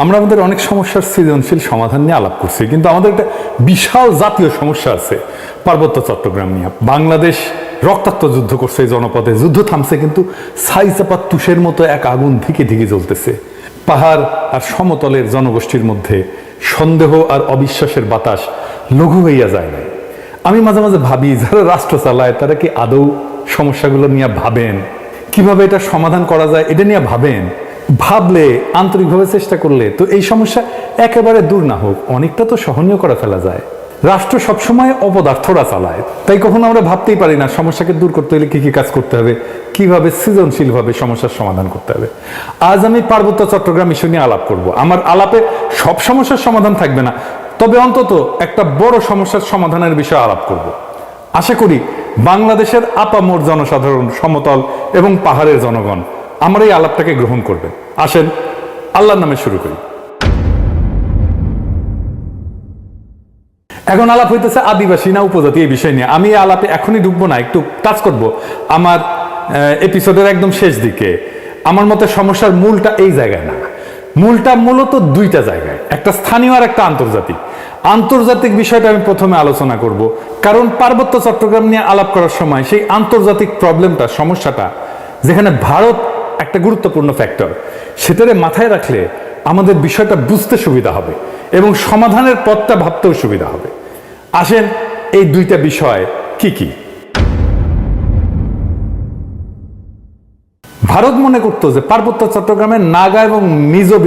আমরা আমাদের অনেক সমস্যার সৃজনশীল সমাধান নিয়ে আলাপ করছি, কিন্তু আমাদের একটা বিশাল জাতীয় সমস্যা আছে পার্বত্য চট্টগ্রাম নিয়ে। বাংলাদেশ রক্তাক্ত যুদ্ধ করছে এই জনপদে, যুদ্ধ থামছে কিন্তু ছাইচাপা তুষের মতো এক আগুন ধিকে ধিকে জ্বলতেছে। পাহাড় আর সমতলের জনগোষ্ঠীর মধ্যে সন্দেহ আর অবিশ্বাসের বাতাস লঘু হইয়া যায় না। আমি মাঝে মাঝে ভাবি, যারা রাষ্ট্র চালায় তারা কি আদৌ সমস্যাগুলো নিয়ে ভাবেন? কিভাবে এটা সমাধান করা যায় এটা নিয়ে ভাবেন? ভাবলে, আন্তরিকভাবে চেষ্টা করলে তো এই সমস্যা একেবারে দূর না হোক, অনেকটা তো সহনীয় করে ফেলা যায়। রাষ্ট্র সবসময় অপদার্থরা চালায়, তাই কখনো আমরা ভাবতেই পারি না সমস্যাকে দূর করতে হলে কি কি কাজ করতে হবে, কিভাবে সৃজনশীলভাবে সমস্যার সমাধান করতে হবে। আজ আমি পার্বত্য চট্টগ্রাম ইস্যু নিয়ে আলাপ করব। আমার আলাপে সব সমস্যার সমাধান থাকবে না, তবে অন্তত একটা বড় সমস্যার সমাধানের বিষয়ে আলাপ করব। আশা করি বাংলাদেশের আপামর জনসাধারণ, সমতল এবং পাহাড়ের জনগণ আমার এই আলাপটাকে গ্রহণ করবেন। আসেন আল্লাহর নামে শুরু করি। এখন আলাপ হইতেছে আদিবাসী না উপজাতি এই বিষয় নিয়ে। আমি এই আলাপে এখনই ঢুকবো না, একটু টাচ করব আমার এপিসোডের একদম শেষ দিকে। আমার মতে সমস্যার মূলটা এই জায়গায় না, মূলটা মূলত দুইটা জায়গায়, একটা স্থানীয় আর একটা আন্তর্জাতিক। আন্তর্জাতিক বিষয়টা আমি প্রথমে আলোচনা করব, কারণ পার্বত্য চট্টগ্রাম নিয়ে আলাপ করার সময় সেই আন্তর্জাতিক প্রবলেমটা, সমস্যাটা, যেখানে ভারত একটা গুরুত্বপূর্ণ ফ্যাক্টর, সেটারে মাথায় রাখলে আমাদের বিষয়টা বুঝতে সুবিধা হবে এবং সমাধানের পথটা ভাবতেও সুবিধা হবে। আসেন এই দুইটা বিষয় কি কি। ভারত মনে করতো যে পার্বত্য চট্টগ্রামের নাগা এবং মিজো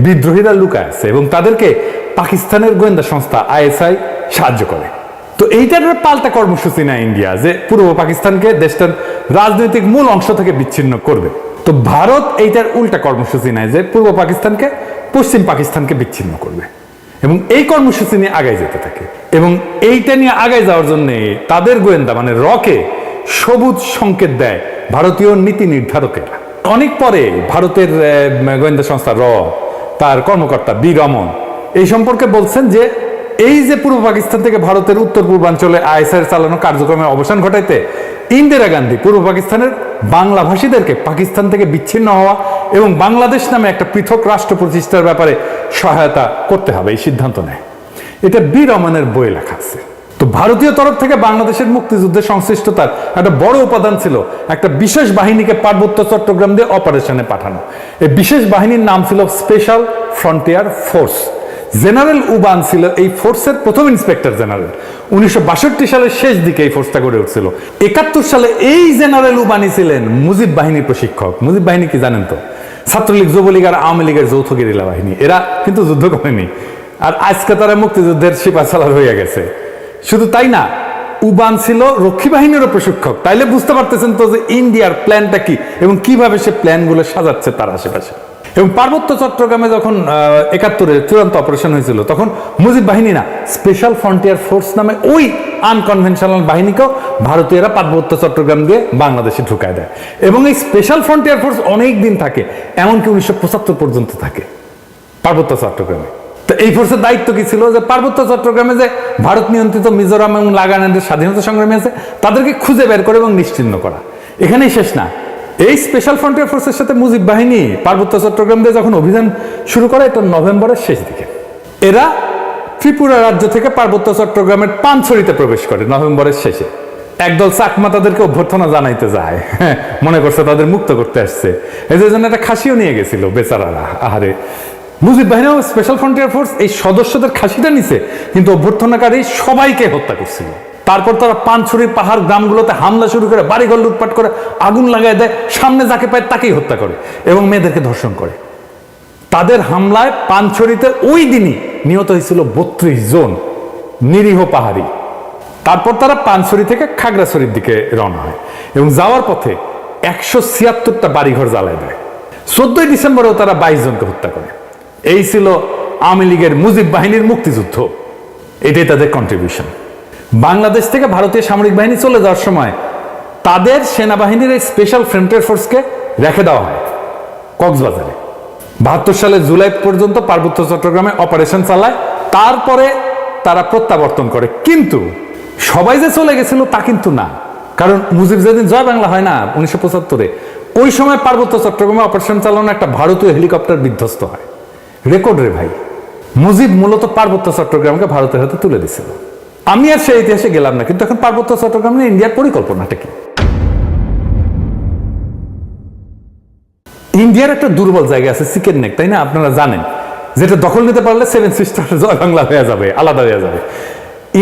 বিদ্রোহীরা লুকায় আছে এবং তাদেরকে পাকিস্তানের গোয়েন্দা সংস্থা ISI সাহায্য করে। তো এইটার পাল্টা কর্মসূচি নেয় ইন্ডিয়া, যে পূর্ব পাকিস্তানকে দেশটার রাজনৈতিক মূল অংশ থেকে বিচ্ছিন্ন করবে। তো ভারত এইটার উল্টা কর্মসূচি নেয় যে পূর্ব পাকিস্তানকে পশ্চিম পাকিস্তানকে বিচ্ছিন্ন করবে এবং এই কর্মসূচি নিয়ে আগায় যেতে থাকে। এবং এইটা নিয়ে আগায় যাওয়ার জন্য তাদের গোয়েন্দা মানে রকে সবুজ সংকেত দেয় ভারতীয় নীতি নির্ধারকেরা। অনেক পরে ভারতের গোয়েন্দা সংস্থা তার কর্মকর্তা বি রমন এই সম্পর্কে বলছেন যে এই যে পূর্ব পাকিস্তান থেকে ভারতের উত্তর পূর্বাঞ্চলে ISI চালানো কার্যক্রমের অবসান ঘটাইতে ইন্দিরা গান্ধী পূর্ব পাকিস্তানের বাংলাভাষীদেরকে পাকিস্তান থেকে বিচ্ছিন্ন হওয়া এবং বাংলাদেশ নামে একটা পৃথক রাষ্ট্র প্রতিষ্ঠার ব্যাপারে সহায়তা করতে হবে এই সিদ্ধান্ত নেয়। এটা বি রমনের বইয়ে লেখা আছে। তো ভারতীয় তরফ থেকে বাংলাদেশের মুক্তিযুদ্ধে সংশ্লিষ্টতার একটা বড় উপাদান ছিল একটা বিশেষ বাহিনীকে পার্বত্য চট্টগ্রাম দিয়ে অপারেশনে পাঠানো। এই বিশেষ বাহিনীর নাম ছিল special frontier force. General Uban ছিল এই ফোর্সের প্রথম ইন্সপেক্টর জেনারেল। 1962 সালের শেষ দিকে এই ফোর্সটা গড়ে উঠছিল। 71 সালে এই জেনারেল উবানি ছিলেন মুজিব বাহিনীর প্রশিক্ষক। মুজিব বাহিনী কি জানেন তো? ছাত্রলীগ, যুবলীগ আর আওয়ামী লীগের যৌথ গেরিলা বাহিনী। এরা কিন্তু যুদ্ধ করেনি, আর আজকে তারা মুক্তিযুদ্ধের সিপাহসালার হয়ে গেছে। শুধু তাই না, উবান ছিল রক্ষী বাহিনীরও প্রশিক্ষক। তাইলে বুঝতে পারতেছেন তো যে ইন্ডিয়ার প্ল্যানটা কি এবং কিভাবে সে প্ল্যানগুলো সাজাচ্ছে তার আশেপাশে। এবং পার্বত্য চট্টগ্রামে যখন 71-এ চূড়ান্ত অপারেশন হয়েছিল, তখন মুজিব বাহিনী না, স্পেশাল ফ্রন্টিয়ার ফোর্স নামে ওই আনকনভেনশনাল বাহিনীকেও ভারতীয়রা পার্বত্য চট্টগ্রাম দিয়ে বাংলাদেশে ঢুকায় দেয়। এবং এই স্পেশাল ফ্রন্টিয়ার ফোর্স অনেক দিন থাকে, এমনকি 1975 পর্যন্ত থাকে পার্বত্য চট্টগ্রামে। তো এই ফোর্সের দায়িত্ব কি ছিল? যে পার্বত্য চট্টগ্রামে যে ভারত নিয়ন্ত্রিত মিজোরাম এবং নাগাল্যান্ডের স্বাধীনতা সংগ্রামী আছে তাদেরকে খুঁজে বের করে এবং নিশ্চিহ্ন করা। এখানেই শেষ না, এই স্পেশাল ফ্রন্টিয়ার ফোর্সের সাথে মুজিব বাহিনী পার্বত্য চট্টগ্রাম দিয়ে যখন অভিযান শুরু করে, এটা নভেম্বরের শেষ দিকে। এরা ত্রিপুরা রাজ্য থেকে পার্বত্য চট্টগ্রামের পানছড়িতে প্রবেশ করে নভেম্বরের শেষে। একদল চাকমা তাদেরকে অভ্যর্থনা জানাইতে যায়, মনে করছে তাদের মুক্ত করতে আসছে। এদের জন্য একটা খাসিও নিয়ে গেছিল বেচারারা। আহারে, মুজিব বাহিনী ও স্পেশাল ফ্রন্টিয়ার ফোর্স এই সদস্যদের খাসিটা নিছে, কিন্তু অভ্যর্থনাকারী সবাইকে হত্যা করছিল। তারপর তারা পানছড়ির পাহাড় গ্রামগুলোতে হামলা শুরু করে, বাড়িঘর লুটপাট করে, আগুন লাগাই দেয়, সামনে যাকে পায় তাকেই হত্যা করে এবং মেয়েদেরকে ধর্ষণ করে। তাদের হামলায় পানছড়িতে ওই দিনই নিহত হয়েছিল 32 জন নিরীহ পাহাড়ি। তারপর তারা পানছড়ি থেকে খাগড়াছড়ির দিকে রওনা হয় এবং যাওয়ার পথে 176টা বাড়িঘর জ্বালায় দেয়। 14 ডিসেম্বরেও তারা 22 জনকে হত্যা করে। এই ছিল আওয়ামী লীগের মুজিব বাহিনীর মুক্তিযুদ্ধ। এটাই তাদের কন্ট্রিবিউশন। বাংলাদেশ থেকে ভারতীয় সামরিক বাহিনী চলে যাওয়ার সময় তাদের সেনাবাহিনীর এই স্পেশাল ফ্রন্টিয়ার ফোর্সকে রেখে দেওয়া হয় কক্সবাজারে। 72 সালের জুলাই পর্যন্ত পার্বত্য চট্টগ্রামে অপারেশন চালায়, তারপরে তারা প্রত্যাবর্তন করে। কিন্তু সবাই যে চলে গেছিল তা কিন্তু না, কারণ মুজিব যেদিন জয় বাংলা হয় না 1975-এ, ওই সময় পার্বত্য চট্টগ্রামে অপারেশন চালানো একটা ভারতীয় হেলিকপ্টার বিধ্বস্ত হয় রেকর্ড রে ভাই। মুজিব মূলত পার্বত্য চট্টগ্রামকে ভারতের হাতে তুলে দিছিল। আমি আর সেই ইতিহাসে গেলাম না, কিন্তু এখন পার্বত্য চট্টগ্রাম নিয়ে ইন্ডিয়ার পরিকল্পনাটা কি? ইন্ডিয়ার একটা দুর্বল জায়গা আছে চিকেন নেক, তাই না? আপনারা জানেন, যেটা দখল নিতে পারলে সেভেন সিস্টার জয় বাংলা হয়ে যাবে, আলাদা হয়ে যাবে।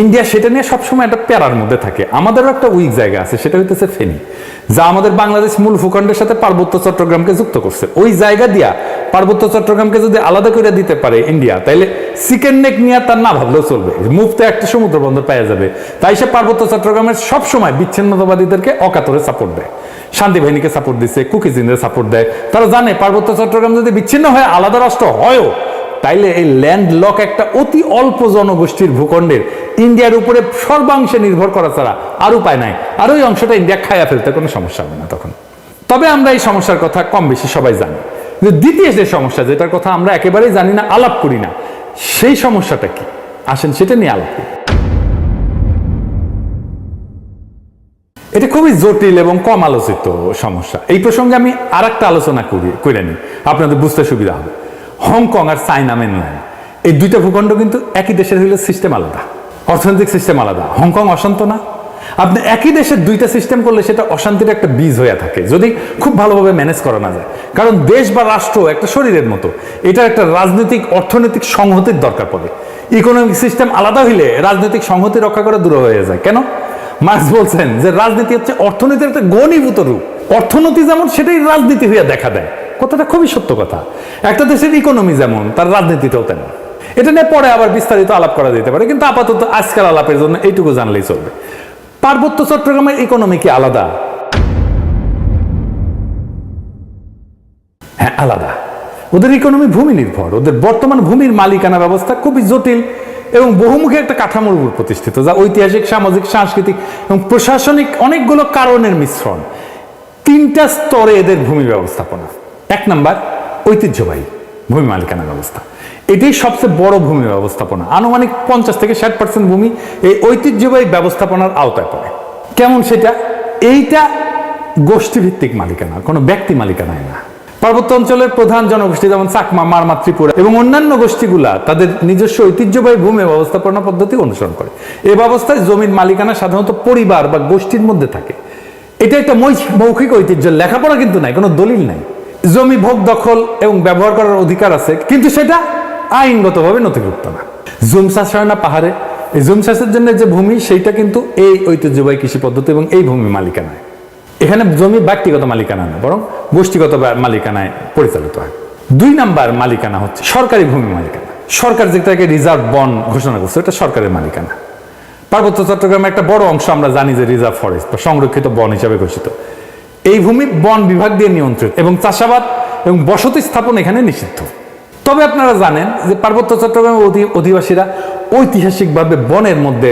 ইন্ডিয়া সেটা নিয়ে সবসময় একটা প্যারার মধ্যে থাকে। আমাদেরও একটা উইক জায়গা আছে, সেটা হইতেছে ফেনী, যা আমাদের বাংলাদেশ মূল ভূখণ্ডের সাথে পার্বত্য চট্টগ্রামকে যুক্ত করছে। ওই জায়গা দিয়া পার্বত্য চট্টগ্রামকে যদি আলাদা করে দিতে পারে ইন্ডিয়া, তাইলে চিকেন নেক নিয়ে তার না ভাবলেও চলবে, মুফতে একটা সমুদ্র বন্দর পাওয়া যাবে। তাই সে পার্বত্য চট্টগ্রামের সবসময় বিচ্ছিন্নতাবাদীদেরকে অকাতরে সাপোর্ট দেয়। শান্তি বাহিনীকে সাপোর্ট দিচ্ছে, কুকিজিনদের সাপোর্ট দেয়। তারা জানে পার্বত্য চট্টগ্রাম যদি বিচ্ছিন্ন হয়, আলাদা রাষ্ট্র হয়ও, তাইলে এই ল্যান্ড লক একটা অতি অল্প জনগোষ্ঠীর ভূখণ্ডের ইন্ডিয়ার উপরে সর্বাংশে নির্ভর করা ছাড়া আর উপায় নাই। আর ওই অংশটা ইন্ডিয়া খাইয়া ফেলতে কোনো সমস্যা হবে না তখন। তবে আমরা এই সমস্যার কথা কম বেশি সবাই জানি। দ্বিতীয় যে সমস্যা, যেটার কথা আমরা একেবারেই জানি না, আলাপ করি না, সেই সমস্যাটা কি? আসেন সেটা নিয়ে আলাপ করি। এটা খুবই জটিল এবং কম আলোচিত সমস্যা। এই প্রসঙ্গে আমি আর একটা আলোচনা করে নিই, আপনাদের বুঝতে সুবিধা হবে। হংকং আর চায়না মেনল্যান্ড, এই দুইটা ভূখণ্ড কিন্তু একই দেশের হইলে সিস্টেম আলাদা, অর্থনৈতিক সিস্টেম আলাদা। হংকং অশান্ত না? আপনি একই দেশের দুইটা সিস্টেম করলে সেটা অশান্তির একটা বীজ হয়ে থাকে, যদি খুব ভালোভাবে ম্যানেজ করা না যায়। কারণ দেশ বা রাষ্ট্র একটা শরীরের মতো, এটা একটা রাজনৈতিক অর্থনৈতিক সংহতির দরকার পড়ে। ইকোনমিক সিস্টেম আলাদা হইলে রাজনৈতিক সংহতি রক্ষা করা দূর হয়ে যায়। কেন? মার্কস বলছেন যে রাজনীতি হচ্ছে অর্থনীতির একটা ঘনীভূত রূপ। অর্থনীতি যেমন, সেটাই রাজনীতি হইয়া দেখা দেয়। কথাটা খুবই সত্য কথা। একটা দেশের ইকোনমি যেমন, তার রাজনীতিটাও তেমন। এটা নিয়ে পরে আবার বিস্তারিত আলাপ করা যেতে পারে, কিন্তু আপাতত আজকাল আলাপের জন্য এইটুকু জানলেই চলবে। পার্বত্য চট্টগ্রামের ইকোনমি কি আলাদা? হ্যাঁ, আলাদা। ওদের ইকোনমি ভূমি নির্ভর। ওদের বর্তমান ভূমির মালিকানা ব্যবস্থা খুবই জটিল এবং বহুমুখী একটা কাঠামোর উপর প্রতিষ্ঠিত, যা ঐতিহাসিক, সামাজিক, সাংস্কৃতিক এবং প্রশাসনিক অনেকগুলো কারণের মিশ্রণ। তিনটা স্তরে এদের ভূমি ব্যবস্থাপনা। এক নাম্বার, ঐতিহ্যবাহী ভূমি মালিকানা ব্যবস্থা। এটাই সবচেয়ে বড় ভূমি ব্যবস্থাপনা। আনুমানিক 50 থেকে 60% ভূমি এই ঐতিহ্যবাহী ব্যবস্থাপনার আওতায় পড়ে। কেমন সেটা? এইটা গোষ্ঠীভিত্তিক মালিকানা, কোনো ব্যক্তি মালিকানায় না। পার্বত্য অঞ্চলের প্রধান জনগোষ্ঠী যেমন চাকমা, মারমা, ত্রিপুরা এবং অন্যান্য গোষ্ঠীগুলা তাদের নিজস্ব ঐতিহ্যবাহী ভূমি ব্যবস্থাপনা পদ্ধতি অনুসরণ করে। এই ব্যবস্থায় জমির মালিকানা সাধারণত পরিবার বা গোষ্ঠীর মধ্যে থাকে। এটা একটা মৌখিক ঐতিহ্য, লেখাপড়া কিন্তু নাই, কোনো দলিল নাই। জমি ভোগ, দখল এবং ব্যবহার করার অধিকার আছে, কিন্তু সেটা আইনগতভাবে নথিভুক্ত না। জুম চাষ হয় না পাহাড়ে, এই জুম চাষের জন্য যে ভূমি, সেইটা কিন্তু এই ঐতিহ্যবাহী কৃষি পদ্ধতি এবং এই ভূমি মালিকানায়। এখানে জমি ব্যক্তিগত মালিকানা না, বরং গোষ্ঠীগত মালিকানায় পরিচালিত হয়। 2 নাম্বার মালিকানা হচ্ছে সরকারি ভূমি মালিকানা। সরকার যেটাকে রিজার্ভ বন ঘোষণা করছে, এটা সরকারের মালিকানা। পার্বত্য চট্টগ্রামের একটা বড় অংশ আমরা জানি যে রিজার্ভ ফরেস্ট বা সংরক্ষিত বন হিসাবে ঘোষিত। এই ভূমি বন বিভাগ দিয়ে নিয়ন্ত্রিত এবং চাষাবাদ এবং বসতি স্থাপন এখানে নিষিদ্ধ। তবে আপনারা জানেন যে পার্বত্য চট্টগ্রামের অধিবাসীরা ঐতিহাসিকভাবে বনের মধ্যে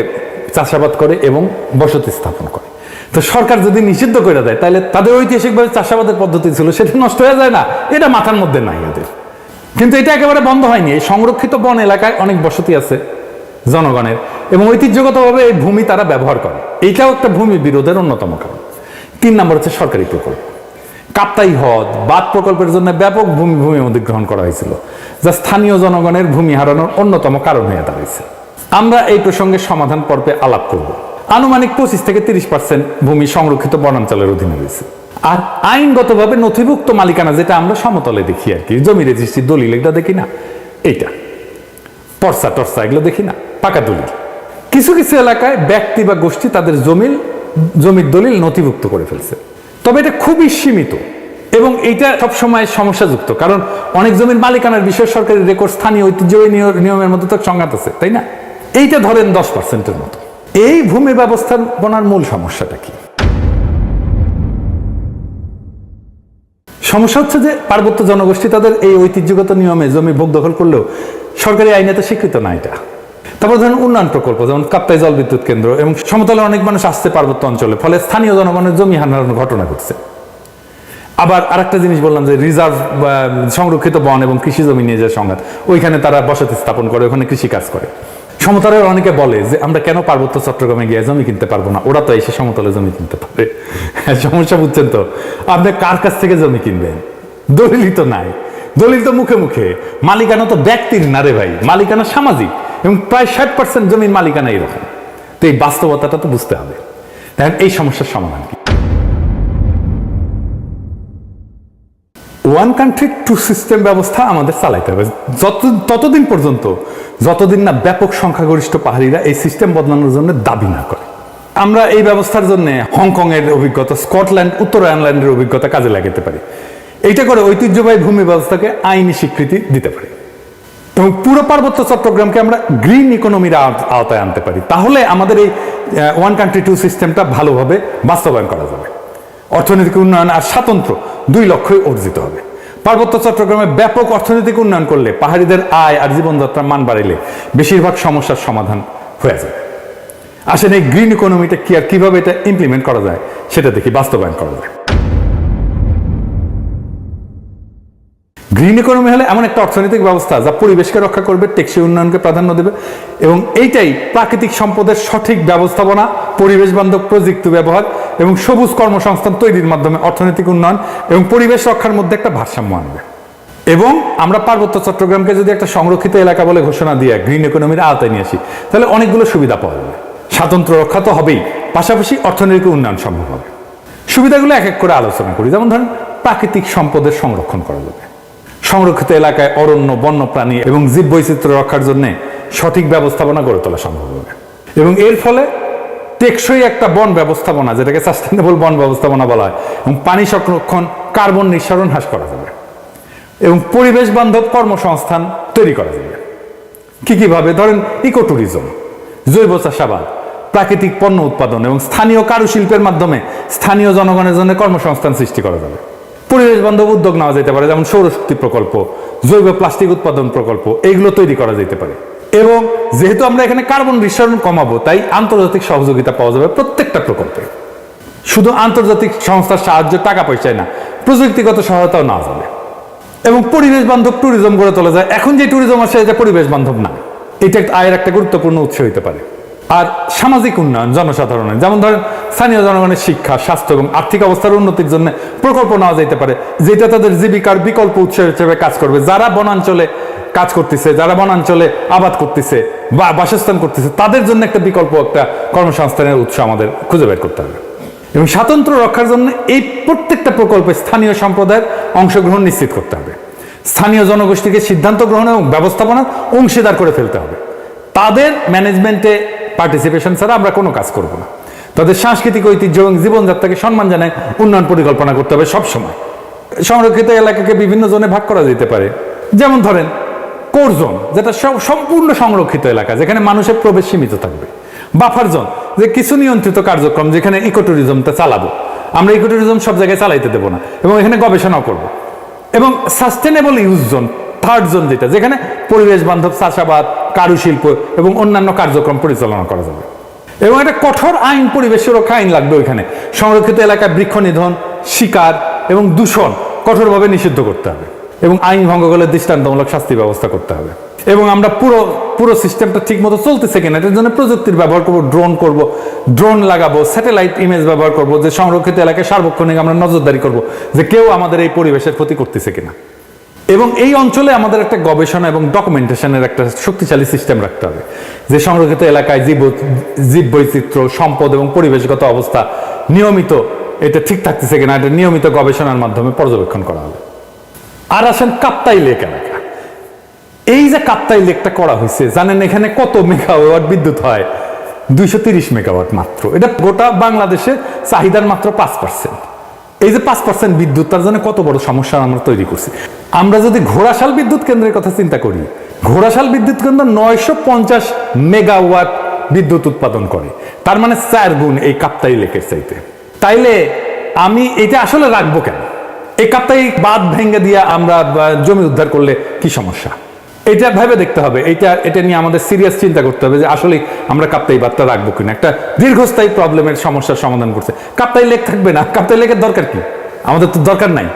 চাষাবাদ করে এবং বসতি স্থাপন করে। তো সরকার যদি নিষিদ্ধ করে দেয়, তাহলে তাদের ঐতিহাসিকভাবে চাষাবাদের পদ্ধতি ছিল, সেটা নষ্ট হয়ে যায় না? এটা মাথার মধ্যে নাই ওদের। কিন্তু এটা একেবারে বন্ধ হয়নি। এই সংরক্ষিত বন এলাকায় অনেক বসতি আছে জনগণের, এবং ঐতিহ্যগতভাবে এই ভূমি তারা ব্যবহার করে। এইটাও একটা ভূমি বিরোধের অন্যতম কারণ। 3 নম্বর হচ্ছে সরকারি প্রকল্প। কাপ্তাই হ্রদ বাঁধ প্রকল্পের জন্য ব্যাপক ভূমি অধিগ্রহণ করা হয়েছিল, যা স্থানীয় জনগণের ভূমি হারানোর অন্যতম কারণ হয়ে দাঁড়িয়েছে। আমরা এই প্রসঙ্গে সমাধান পর্বে আলাপ করব। আনুমানিক 25 থেকে 30% ভূমি সংরক্ষিত বনাঞ্চলের অধীনে রয়েছে। আর আইনগতভাবে নথিভুক্ত মালিকানা, যেটা আমরা সমতলে দেখি আর কি, জমি রেজিস্ট্রি, দলিল, এটা দেখি না, এইটা পর্চা টর্চা এগুলো দেখি না, পাকা দলিল। কিছু কিছু এলাকায় ব্যক্তি বা গোষ্ঠী তাদের জমির দলিল নথিভুক্ত করে ফেলছে, তবে এটা খুবই সীমিত এবং এইটা সবসময় সমস্যাযুক্ত। কারণ অনেক জমির মালিকানার বিষয়ে সরকারি রেকর্ড, স্থানীয় ঐতিহ্যবাহী নিয়মের মধ্যে তো সংঘাত আছে, তাই না? এইটা ধরেন 10%-এর মতো। এই ভূমি ব্যবস্থাপনার মূল সমস্যাটা কি? সমস্যা হচ্ছে যে পার্বত্য জনগোষ্ঠী তাদের এই ঐতিহ্যগত নিয়মে জমি ভোগ দখল করলেও সরকারি আইনে তো স্বীকৃত না এটা। তারপর ধরেন উন্নয়ন প্রকল্প, যেমন কাপ্তাই জল বিদ্যুৎ কেন্দ্র, এবং সমতলে অনেক মানুষ আসছে পার্বত্য অঞ্চলে, ফলে স্থানীয় জনগণের জমি হারানোর ঘটনা ঘটছে। আবার আরেকটা জিনিস বললাম যে রিজার্ভ সংরক্ষিত বন এবং কৃষি জমি নিয়ে যে সংঘাত, ওইখানে তারা বসতি স্থাপন করে, ওখানে কৃষি কাজ করে। সমতলের অনেকে বলে যে আমরা কেন পার্বত্য চট্টগ্রামে গিয়ে জমি কিনতে পারবো না, ওরা তো এসে সমতলে জমি কিনতে পারে। সমস্যা বুঝছেন তো? আপনি কার কাছ থেকে জমি কিনবেন? দলিলই তো নাই। দলিল তো মুখে মুখে, মালিকানা তো ব্যক্তির না রে ভাই, মালিকানা সামাজিক, এবং প্রায় 60% জমির মালিকানা এরকম। তো এই বাস্তবতাটা তো বুঝতে হবে। দেখেন এই সমস্যার সমাধান কি? ওয়ান কান্ট্রি টু সিস্টেম ব্যবস্থা আমাদের চালাইতে হবে ততদিন পর্যন্ত যতদিন না ব্যাপক সংখ্যাগরিষ্ঠ পাহাড়িরা এই সিস্টেম বদলানোর জন্য দাবি না করে। আমরা এই ব্যবস্থার জন্য হংকং এর অভিজ্ঞতা, স্কটল্যান্ড, উত্তর আয়ারল্যান্ডের অভিজ্ঞতা কাজে লাগাতে পারি। এইটা করে ঐতিহ্যবাহী ভূমি ব্যবস্থাকে আইনি স্বীকৃতি দিতে পারি এবং পুরো পার্বত্য চট্টগ্রামকে আমরা গ্রিন ইকোনমির আওতায় আনতে পারি। তাহলে আমাদের এই ওয়ান কান্ট্রি টু সিস্টেমটা ভালোভাবে বাস্তবায়ন করা যাবে। অর্থনৈতিক উন্নয়ন আর স্বাতন্ত্র্য 2 লক্ষ্যই অর্জিত হবে। পার্বত্য চট্টগ্রামে ব্যাপক অর্থনৈতিক উন্নয়ন করলে, পাহাড়িদের আয় আর জীবনযাত্রার মান বাড়াইলে বেশিরভাগ সমস্যার সমাধান হয়ে যাবে। আসেন এই গ্রিন ইকোনমিটা কি আর কিভাবে এটা ইমপ্লিমেন্ট করা যায় সেটা দেখি, বাস্তবায়ন করা যায়। গ্রিন ইকোনমি হলে এমন একটা অর্থনৈতিক ব্যবস্থা যা পরিবেশকে রক্ষা করবে, টেকসই উন্নয়নকে প্রাধান্য দেবে এবং এইটাই প্রাকৃতিক সম্পদের সঠিক ব্যবস্থাপনা, পরিবেশ বান্ধব প্রযুক্তি ব্যবহার এবং সবুজ কর্মসংস্থান তৈরির মাধ্যমে অর্থনৈতিক উন্নয়ন এবং পরিবেশ রক্ষার মধ্যে একটা ভারসাম্য আনবে। এবং আমরা পার্বত্য চট্টগ্রামকে যদি একটা সংরক্ষিত এলাকা বলে ঘোষণা দিয়ে গ্রিন ইকোনমির আওতায় নিয়ে আসি, তাহলে অনেকগুলো সুবিধা পাওয়া যাবে। স্বাতন্ত্র্য রক্ষা তো হবেই, পাশাপাশি অর্থনৈতিক উন্নয়ন সম্ভব হবে। সুবিধাগুলো এক এক করে আলোচনা করি। যেমন ধরেন, প্রাকৃতিক সম্পদের সংরক্ষণ করা যাবে। সংরক্ষিত এলাকায় অরণ্য, বন্যপ্রাণী এবং জীব বৈচিত্র্য রক্ষার জন্য সঠিক ব্যবস্থাপনা গড়ে তোলা সম্ভব হবে এবং এর ফলে টেকসই একটা বন ব্যবস্থাপনা, যেটাকে সাস্টেনেবল বন ব্যবস্থাপনা বলা হয়, এবং পানি সংরক্ষণ, কার্বন নিঃসরণ হ্রাস করা যাবে এবং পরিবেশ বান্ধব কর্মসংস্থান তৈরি করা যাবে। কিভাবে? ধরেন ইকো ট্যুরিজম, জৈব চাষাবাদ, প্রাকৃতিক পণ্য উৎপাদন এবং স্থানীয় কারুশিল্পের মাধ্যমে স্থানীয় জনগণের জন্য কর্মসংস্থান সৃষ্টি করা যাবে। পরিবেশ বান্ধব উদ্যোগ নেওয়া যেতে পারে, যেমন সৌরশক্তি প্রকল্প, জৈব প্লাস্টিক উৎপাদন প্রকল্প, এইগুলো তৈরি করা যেতে পারে। এবং যেহেতু আমরা এখানে কার্বন নিঃসরণ কমাবো, তাই আন্তর্জাতিক সহযোগিতা পাওয়া যাবে প্রত্যেকটা প্রকল্পে। শুধু আন্তর্জাতিক সংস্থার সাহায্য, টাকা পয়সায় না, প্রযুক্তিগত সহায়তাও নেওয়া যাবে এবং পরিবেশ বান্ধব ট্যুরিজম গড়ে তোলা যায়। এখন যে ট্যুরিজম আছে এটা পরিবেশ বান্ধব না, এটা আয়ের একটা গুরুত্বপূর্ণ উৎস হতে পারে। আর সামাজিক উন্নয়ন, জনসাধারণের, যেমন ধরেন স্থানীয় জনগণের শিক্ষা, স্বাস্থ্য এবং আর্থিক অবস্থার উন্নতির জন্য প্রকল্প নেওয়া যেতে পারে, যেটা তাদের জীবিকার বিকল্প উৎস হিসেবে কাজ করবে। যারা বনাঞ্চলে কাজ করতেছে, যারা বনাঞ্চলে আবাদ করতেছে বা বাসস্থান করতেছে, তাদের জন্য একটা বিকল্প, একটা কর্মসংস্থানের উৎস আমাদের খুঁজে বের করতে হবে। এবং স্বাতন্ত্র্য রক্ষার জন্য এই প্রত্যেকটা প্রকল্পে স্থানীয় সম্প্রদায়ের অংশগ্রহণ নিশ্চিত করতে হবে। স্থানীয় জনগোষ্ঠীকে সিদ্ধান্ত গ্রহণ এবং ব্যবস্থাপনার অংশীদার করে ফেলতে হবে। তাদের ম্যানেজমেন্টে পার্টিসিপেশন ছাড়া আমরা কোনো কাজ করব না। তাদের সাংস্কৃতিক ঐতিহ্য এবং জীবনযাত্রাকে সম্মান জানায় উন্নয়ন পরিকল্পনা করতে হবে সবসময়। সংরক্ষিত এলাকাকে বিভিন্ন জোনে ভাগ করা যেতে পারে। যেমন ধরেন কোর জোন, যেটা সম্পূর্ণ সংরক্ষিত এলাকা, যেখানে মানুষের প্রবেশ সীমিত থাকবে। বাফার জোন, যে কিছু নিয়ন্ত্রিত কার্যক্রম, যেখানে ইকো ট্যুরিজমটা চালাবো। আমরা ইকো ট্যুরিজম সব জায়গায় চালাইতে দেবো না এবং এখানে গবেষণাও করবো। এবং sustainable use zone, third zone, যেখানে পরিবেশ বান্ধব চাষাবাদ, কারুশিল্প এবং অন্যান্য কার্যক্রম পরিচালনা করা যাবে। এবং একটা কঠোর আইন, পরিবেশ সুরক্ষা আইন লাগবে ওইখানে। সংরক্ষিত এলাকায় বৃক্ষ নিধন, শিকার এবং দূষণ কঠোরভাবে নিষিদ্ধ করতে হবে এবং আইন ভঙ্গ করলে দৃষ্টান্তমূলক শাস্তি ব্যবস্থা করতে হবে। এবং আমরা পুরো সিস্টেমটা ঠিক মতো চলতেছে কিনা এটার জন্য প্রযুক্তির ব্যবহার করবো, ড্রোন লাগাবো, স্যাটেলাইট ইমেজ ব্যবহার করবো, যে সংরক্ষিত এলাকায় সার্বক্ষণিক আমরা নজরদারি করবো যে কেউ আমাদের এই পরিবেশের ক্ষতি করতেছে কিনা। এবং এই অঞ্চলে আমাদের একটা গবেষণা এবং ডকুমেন্টেশনের একটা শক্তিশালী সিস্টেম রাখতে হবে, যে সংরক্ষিত এলাকায় জীব বৈচিত্র্য, সম্পদ এবং পরিবেশগত অবস্থা নিয়মিত এটা ঠিক থাকতেছে কিনা, এটা নিয়মিত গবেষণার মাধ্যমে পর্যবেক্ষণ করা হবে। আর আসেন কাপ্তাই লেক এলাকা। এই যে কাপ্তাই লেকটা করা হয়েছে, জানেন এখানে কত মেগাওয়াট বিদ্যুৎ হয়? 230 মেগাওয়াট মাত্র। এটা গোটা বাংলাদেশের চাহিদার মাত্র 5%। এই যে 5% বিদ্যুৎ, তার জন্য কত বড় সমস্যা আমরা তৈরি করছি। আমরা যদি ঘোড়াশাল বিদ্যুৎ কেন্দ্রের কথা চিন্তা করি, ঘোড়াশাল বিদ্যুৎ কেন্দ্র 950 মেগাওয়াট বিদ্যুৎ উৎপাদন করে, তার মানে 4 গুণ এই কাপ্তাই লেকের চাইতে। তাইলে আমি এটা আসলে রাখবো কেন? এই কাপ্তাই বাঁধ ভেঙে দিয়ে আমরা জমি উদ্ধার করলে কি সমস্যা? এটা ভেবে দেখতে হবে। এটা নিয়ে আমাদের সিরিয়াস চিন্তা করতে হবে যে আসলে আমরা কাপ্তাই বাঁধটা রাখবো কিনা। একটা দীর্ঘস্থায়ী প্রবলেমের সমস্যার সমাধান করছে। কাপ্তাই লেক থাকবে না, কাপ্তাই লেকের দরকার কি? আমাদের তো দরকার নাই।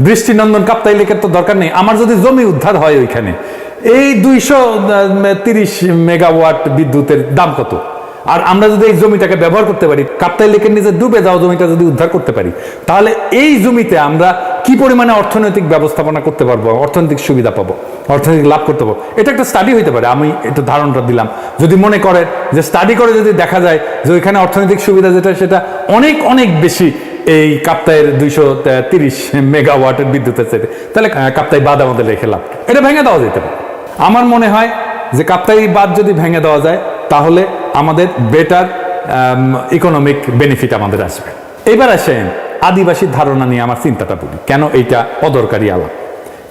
দৃষ্টিনন্দন কাপ্তাই লেকের তো দরকার নেই। আমার যদি জমি উদ্ধার হয় ওইখানে, এই 230 মেগাওয়াট বিদ্যুতের দাম কত? আর আমরা যদি এই জমিটাকে ব্যবহার করতে পারি, কাপ্তাই লেকের নিচে ডুবে যাওয়া জমিটা যদি উদ্ধার করতে পারি, তাহলে এই জমিতে আমরা কি পরিমাণে অর্থনৈতিক ব্যবস্থাপনা করতে পারবো, অর্থনৈতিক সুবিধা পাবো, অর্থনৈতিক লাভ করতে পারবো। এটা একটা স্টাডি হইতে পারে, আমি একটু ধারণাটা দিলাম। যদি মনে করেন যে স্টাডি করে যদি দেখা যায় যে ওইখানে অর্থনৈতিক সুবিধা যেটা সেটা অনেক অনেক বেশি এই কাপ্তাইয়ের 230 মেগাওয়াটের বিদ্যুতের চাইতে, তাহলে কাপ্তাই বাঁধ আমাদের রেখে লাভ, এটা ভেঙে দেওয়া যেতে পারে। আমার মনে হয় যে কাপ্তাই বাঁধ যদি ভেঙে দেওয়া যায় তাহলে আমাদের বেটার ইকোনমিক বেনিফিট আমাদের আসবে। এবার আসেন আদিবাসী ধারণা নিয়ে আমার চিন্তাটা বলি, কেন এইটা অদরকারি আলাপ,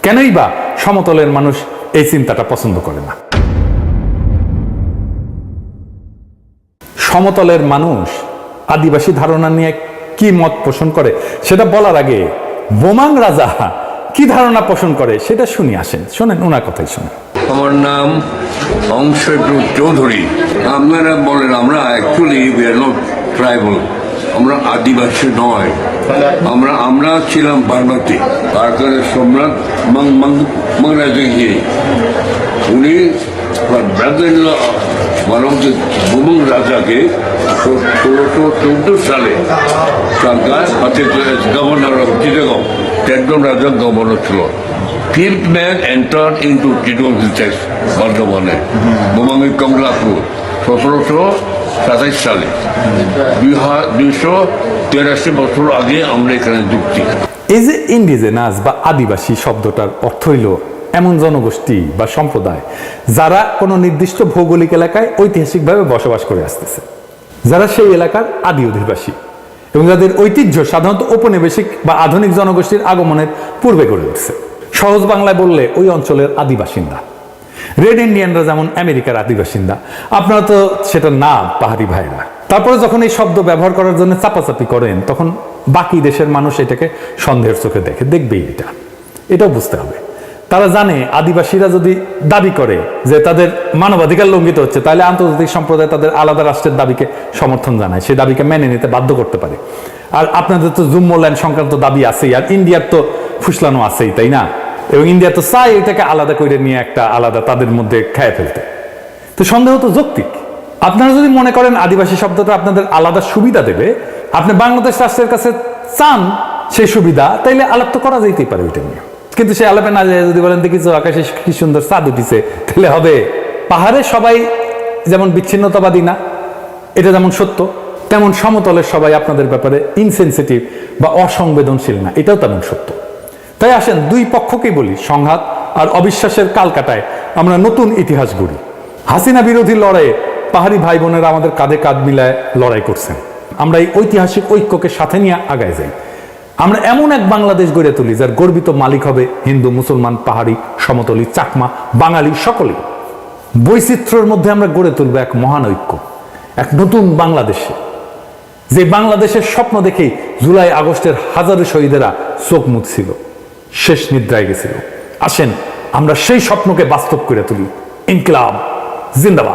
কেনই বা সমতলের মানুষ এই চিন্তাটা পছন্দ করে না। সমতলের মানুষ আদিবাসী ধারণা নিয়ে কি মত পোষণ করে সেটা বলার আগে বোমাং রাজা কি ধারণা পোষণ করে সেটা শুনি, আসেন শোনেন, ওনার কথাই শুনেন। আমার নাম অংশপ্রদ চৌধুরী। আপনারা বলেন আমরা actually we are not tribal, আমরা আদিবাসী নয়, আমরা ছিলাম বাগমতী কারখানার সম্রাট মহারাজগিরি। উনি বোমাং রাজাকে 1614 সালে সরকার গভর্নর অফ চিটাগং, চারজন রাজা গভর্নর ছিল। Fifth man entered into Chittagong Hills বর্ধমানে বোমাঙ্গি কমলাপুর 1727 সালে। 283 বছর আগে আমরা এখানে যুক্তি। এই যে ইন্ডিজেনাস বা আদিবাসী শব্দটার অর্থ হইল এমন জনগোষ্ঠী বা সম্প্রদায় যারা কোনো নির্দিষ্ট ভৌগোলিক এলাকায় ঐতিহাসিকভাবে বসবাস করে আসতেছে, যারা সেই এলাকার আদি অধিবাসী এবং যাদের ঐতিহ্য সাধারণত ঔপনিবেশিক বা আধুনিক জনগোষ্ঠীর আগমনের পূর্বে গড়ে উঠছে। সহজ বাংলায় বললে ওই অঞ্চলের আদিবাসিন্দা। রেড ইন্ডিয়ানরা যেমন আমেরিকার আদিবাসিন্দা, আপনারা তো সেটা না পাহাড়ি ভাইরা। তারপরে যখন এই শব্দ ব্যবহার করার জন্য চাপাচাপি করেন তখন বাকি দেশের মানুষ এটাকে সন্দেহের চোখে দেখবেই। এটাও বুঝতে হবে, তারা জানে আদিবাসীরা যদি দাবি করে যে তাদের মানবাধিকার লঙ্ঘিত হচ্ছে তাহলে আন্তর্জাতিক সম্প্রদায় তাদের আলাদা রাষ্ট্রের দাবিকে সমর্থন জানায়, সেই দাবিকে মেনে নিতে বাধ্য করতে পারে। আর আপনাদের তো জুম্মল্যান্ড সংক্রান্ত দাবি আছেই, আর ইন্ডিয়ার তো ফুসলানো আছেই, তাই না? এবং ইন্ডিয়া তো চায় এটাকে আলাদা করে নিয়ে একটা আলাদা তাদের মধ্যে খেয়ে ফেলতে। তো সন্দেহ তো যৌক্তিক। আপনারা যদি মনে করেন আদিবাসী শব্দটা আপনাদের আলাদা সুবিধা দেবে, আপনি বাংলাদেশ রাষ্ট্রের কাছে চান সেই সুবিধা, তাইলে আলাপ তো করা যেতেই পারে ওইটা নিয়ে। কিন্তু সে আলাপে না যায় যদি বলেন দেখিস আকাশে কি সুন্দর চাঁদ উঠিছে, তাহলে হবে। পাহাড়ে সবাই যেমন বিচ্ছিন্নতাবাদী না, এটা যেমন সত্য, তেমন সমতলের সবাই আপনাদের ব্যাপারে ইনসেনসিটিভ বা অসংবেদনশীল না, এটাও তেমন সত্য। তাই আসেন দুই পক্ষকেই বলি, সংঘাত আর অবিশ্বাসের কালকাটায় আমরা নতুন ইতিহাস গড়ি। হাসিনা বিরোধী লড়াইয়ে পাহাড়ি ভাই বোনেরা আমাদের কাঁধে কাঁধ মিলায় লড়াই করছেন। আমরা এই ঐতিহাসিক ঐক্যকে সাথে নিয়ে আগায় যাই। আমরা এমন এক বাংলাদেশ গড়ে তুলি যার গর্বিত মালিক হবে হিন্দু, মুসলমান, পাহাড়ি, সমতলী, চাকমা, বাঙালি সকলেই। বৈচিত্র্যের মধ্যে আমরা গড়ে তুলব এক মহান ঐক্য, এক নতুন বাংলাদেশে, যে বাংলাদেশের স্বপ্ন দেখেই জুলাই আগস্টের হাজারো শহীদেরা চোখ মুছছিল, শেষ নিদ্রায় গেছিল। আসেন আমরা সেই স্বপ্নকে বাস্তব করে তুলি। ইনকিলাব জিন্দাবাদ।